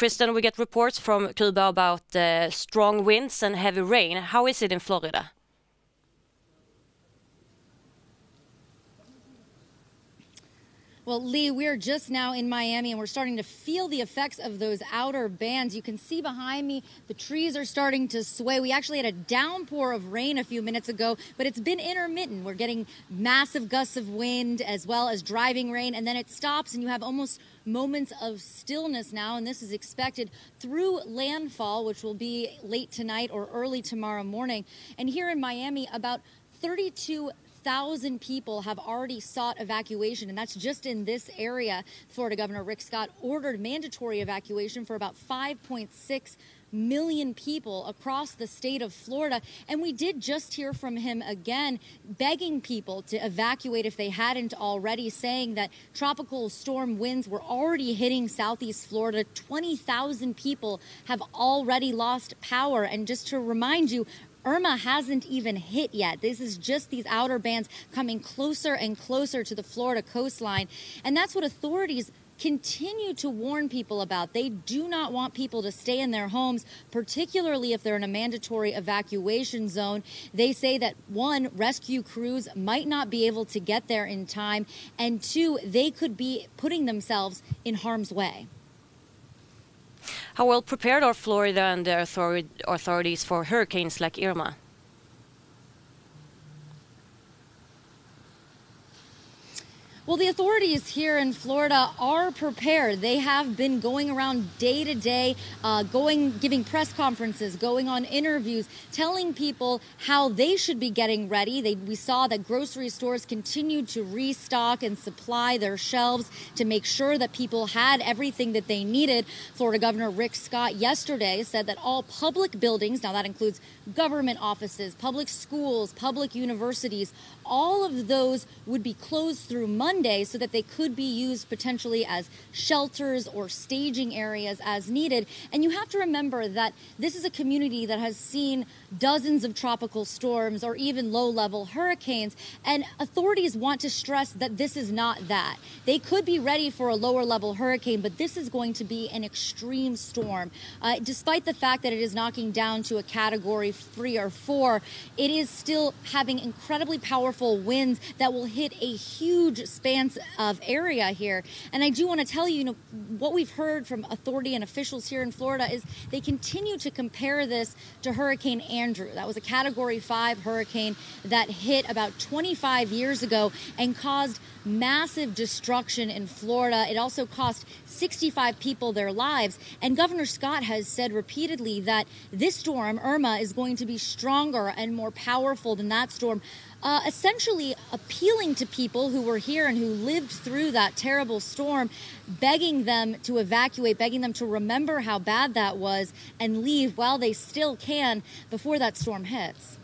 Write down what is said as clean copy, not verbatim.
Kristen, we get reports from Cuba about strong winds and heavy rain. How is it in Florida? Well, Lee, we're just now in Miami and we're starting to feel the effects of those outer bands. You can see behind me, the trees are starting to sway. We actually had a downpour of rain a few minutes ago, but it's been intermittent. We're getting massive gusts of wind as well as driving rain, and then it stops and you have almost moments of stillness now, and this is expected through landfall, which will be late tonight or early tomorrow morning. And here in Miami, about 32,000 people have already sought evacuation, and that's just in this area. Florida Governor Rick Scott ordered mandatory evacuation for about 5.6 million people across the state of Florida. And we did just hear from him again, begging people to evacuate if they hadn't already, saying that tropical storm winds were already hitting southeast Florida. 20,000 people have already lost power. And just to remind you, Irma hasn't even hit yet. This is just these outer bands coming closer and closer to the Florida coastline. And that's what authorities continue to warn people about. They do not want people to stay in their homes, particularly if they're in a mandatory evacuation zone. They say that, one, rescue crews might not be able to get there in time, and two, they could be putting themselves in harm's way. How well prepared are Florida and their authorities for hurricanes like Irma? Well, the authorities here in Florida are prepared. They have been going around day to day, giving press conferences, going on interviews, telling people how they should be getting ready. We saw that grocery stores continued to restock and supply their shelves to make sure that people had everything that they needed. Florida Governor Rick Scott yesterday said that all public buildings, now that includes government offices, public schools, public universities, all of those would be closed through Monday so that they could be used potentially as shelters or staging areas as needed. And you have to remember that this is a community that has seen dozens of tropical storms or even low-level hurricanes, and authorities want to stress that this is not that. They could be ready for a lower-level hurricane, but this is going to be an extreme storm. Despite the fact that it is knocking down to a Category 3 or 4, it is still having incredibly powerful winds that will hit a huge span of area here. And I do want to tell you, what we've heard from authority and officials here in Florida is they continue to compare this to Hurricane Andrew. That was a Category 5 hurricane that hit about 25 years ago and caused massive destruction in Florida. It also cost 65 people their lives. And Governor Scott has said repeatedly that this storm, Irma, is going to be stronger and more powerful than that storm, essentially appealing to people who were here and who lived through that terrible storm, begging them to evacuate, begging them to remember how bad that was and leave while they still can before that storm hits.